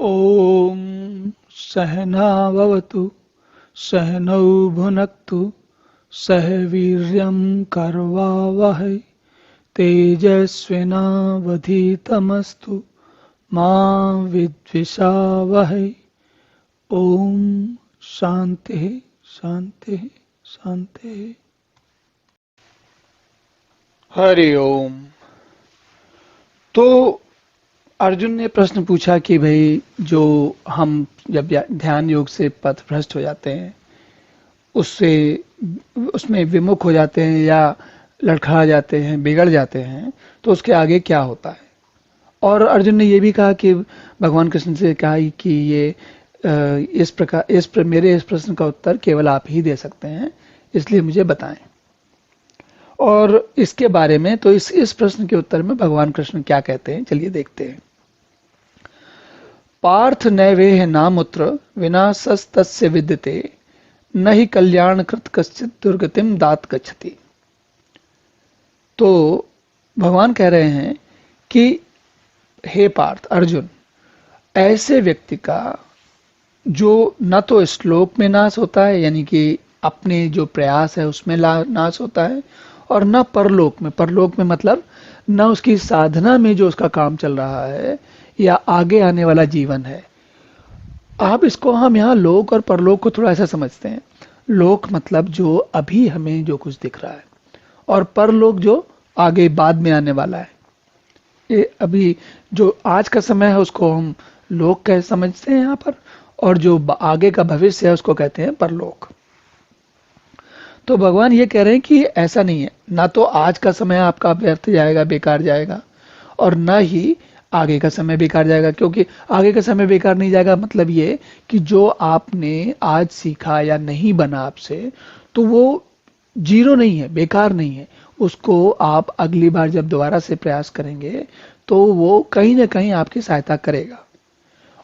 ॐ सहनाववतु सहनौ भुनक्तु सह वीर्यं करवावहै तेजस्विनावधीतमस्तु मा विद्विषावहै। ॐ शांति शांति शांति। हरि ओम। तो अर्जुन ने प्रश्न पूछा कि भाई जो हम जब ध्यान योग से पथ भ्रष्ट हो जाते हैं, उससे उसमें विमुख हो जाते हैं या लड़खड़ा जाते हैं, बिगड़ जाते हैं, तो उसके आगे क्या होता है। और अर्जुन ने ये भी कहा कि भगवान कृष्ण से कहा कि ये मेरे इस प्रश्न का उत्तर केवल आप ही दे सकते हैं, इसलिए मुझे बताएं। और इसके बारे में तो इस प्रश्न के उत्तर में भगवान कृष्ण क्या कहते हैं, चलिए देखते हैं। पार्थ नैवेह नामुत्र विनाशस्तस्य विद्यते न हि कल्याण कृत कश्चित दुर्गतिम दात गच्छति। तो भगवान कह रहे हैं कि हे पार्थ अर्जुन, ऐसे व्यक्ति का जो न तो श्लोक में नाश होता है, यानी कि अपने जो प्रयास है उसमें नाश होता है, और न परलोक में मतलब न उसकी साधना में जो उसका काम चल रहा है या आगे आने वाला जीवन है। आप इसको हम यहाँ लोक और परलोक को थोड़ा ऐसा समझते हैं। लोक मतलब जो अभी हमें जो कुछ दिख रहा है, और परलोक जो आगे बाद में आने वाला है। ये अभी जो आज का समय है उसको हम लोक कह समझते हैं यहाँ पर, और जो आगे का भविष्य है उसको कहते हैं परलोक। तो भगवान ये कह रहे हैं कि ऐसा नहीं है, ना तो आज का समय आपका व्यर्थ जाएगा, बेकार जाएगा, और ना ही आगे का समय बेकार जाएगा। क्योंकि आगे का समय बेकार नहीं जाएगा मतलब ये कि जो आपने आज सीखा या नहीं बना आपसे, तो वो जीरो नहीं है, बेकार नहीं है। उसको आप अगली बार जब दोबारा से प्रयास करेंगे तो वो कहीं ना कहीं आपकी सहायता करेगा।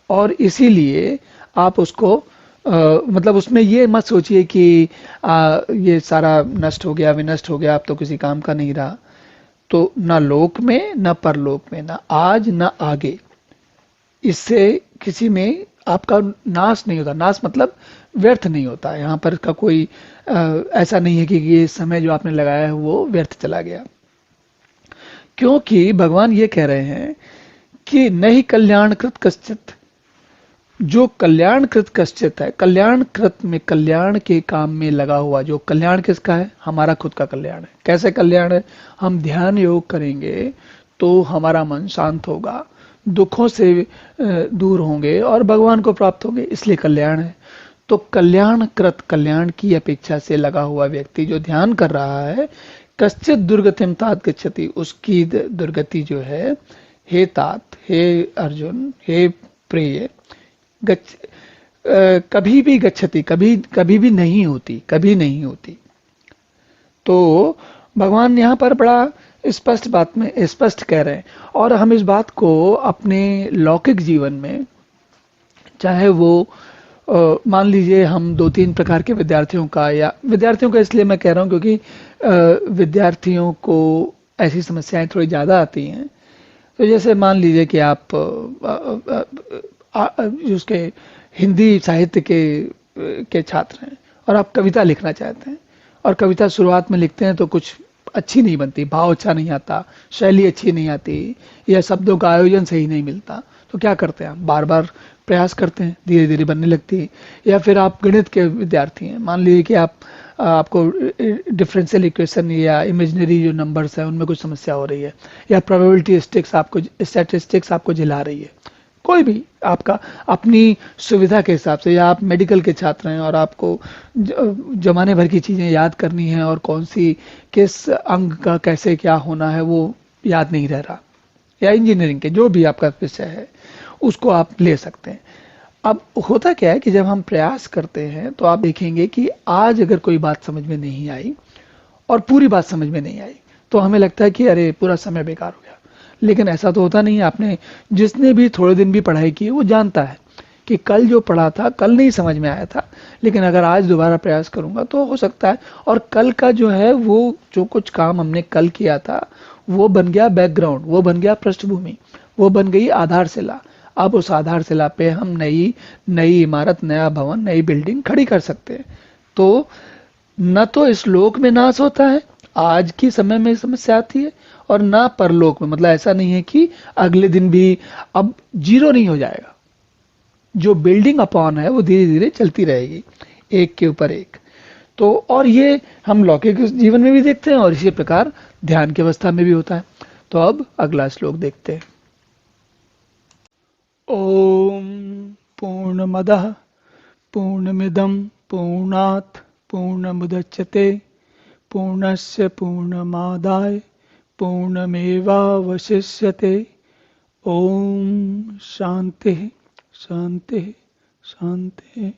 और इसीलिए आप उसको मतलब उसमें ये मत सोचिए कि ये सारा नष्ट हो गया, विनष्ट हो गया, अब तो किसी काम का नहीं रहा। तो ना लोक में ना परलोक में, ना आज ना आगे, इससे किसी में आपका नाश नहीं होता। नाश मतलब व्यर्थ नहीं होता। यहाँ पर का कोई ऐसा नहीं है कि ये समय जो आपने लगाया है वो व्यर्थ चला गया। क्योंकि भगवान ये कह रहे हैं कि नहीं कल्याणकृत कश्चित, जो कल्याणकृत कश्चित है, कल्याणकृत में कल्याण के काम में लगा हुआ, जो कल्याण किसका है, हमारा खुद का कल्याण है। कैसे कल्याण है, हम ध्यान योग करेंगे तो हमारा मन शांत होगा, दुखों से दूर होंगे और भगवान को प्राप्त होंगे, इसलिए कल्याण है। तो कल्याणकृत, कल्याण की अपेक्षा से लगा हुआ व्यक्ति जो ध्यान कर रहा है, कश्चित दुर्गतिम तात गच्छति, उसकी दुर्गति जो है, हे तात, हे अर्जुन, हे प्रिय, कभी भी गच्छति, कभी भी नहीं होती, कभी नहीं होती। तो भगवान यहाँ पर बड़ा स्पष्ट बात में स्पष्ट कह रहे हैं। और हम इस बात को अपने लौकिक जीवन में, चाहे वो मान लीजिए हम 2-3 प्रकार के विद्यार्थियों का, या विद्यार्थियों का इसलिए मैं कह रहा हूँ क्योंकि विद्यार्थियों को ऐसी समस्याएं थोड़ी ज़्यादा आती हैं। तो जैसे मान लीजिए कि आप उसके हिंदी साहित्य के छात्र हैं और आप कविता लिखना चाहते हैं, और कविता शुरुआत में लिखते हैं तो कुछ अच्छी नहीं बनती, भाव अच्छा नहीं आता, शैली अच्छी नहीं आती, या शब्दों का आयोजन सही नहीं मिलता। तो क्या करते हैं, आप बार बार प्रयास करते हैं, धीरे धीरे बनने लगती है। या फिर आप गणित के विद्यार्थी हैं, मान लीजिए कि आपको डिफरेंशियल इक्वेशन या इमेजिनरी जो नंबर्स हैं उनमें कुछ समस्या हो रही है, या प्रोबेबिलिटी स्टैटिस्टिक्स आपको झिला रही है। कोई भी आपका अपनी सुविधा के हिसाब से, या आप मेडिकल के छात्र हैं और आपको जमाने भर की चीज़ें याद करनी है, और कौन सी किस अंग का कैसे क्या होना है वो याद नहीं रह रहा, या इंजीनियरिंग के जो भी आपका विषय है उसको आप ले सकते हैं। अब होता क्या है कि जब हम प्रयास करते हैं तो आप देखेंगे कि आज अगर कोई बात समझ में नहीं आई और पूरी बात समझ में नहीं आई, तो हमें लगता है कि अरे पूरा समय बेकार हो गया। लेकिन ऐसा तो होता नहीं है। आपने जिसने भी थोड़े दिन भी पढ़ाई की है वो जानता है कि कल जो पढ़ा था कल नहीं समझ में आया था, लेकिन अगर आज दोबारा प्रयास करूंगा तो हो सकता है, और कल का जो है वो जो कुछ काम हमने कल किया था वो बन गया बैकग्राउंड, वो बन गया पृष्ठभूमि, वो बन गई आधारशिला। अब उस आधारशिला पे हम नई नई इमारत, नया भवन, नई बिल्डिंग खड़ी कर सकते हैं। तो न तो इस लोक में नाश होता है, आज की समय में समस्या आती है, और ना परलोक में। मतलब ऐसा नहीं है कि अगले दिन भी अब जीरो नहीं हो जाएगा। जो बिल्डिंग अपॉन है वो धीरे धीरे चलती रहेगी, एक के ऊपर एक। तो और ये हम लौकिक जीवन में भी देखते हैं और इसी प्रकार ध्यान की अवस्था में भी होता है। तो अब अगला श्लोक देखते हैं। ओम पूर्णमदः पूर्णमिदं पूर्णात् पूर्णमुदच्यते पूर्णस्य पूर्णमादाय पूर्णमेवावशिष्यते। ओम शांति शांति शांति।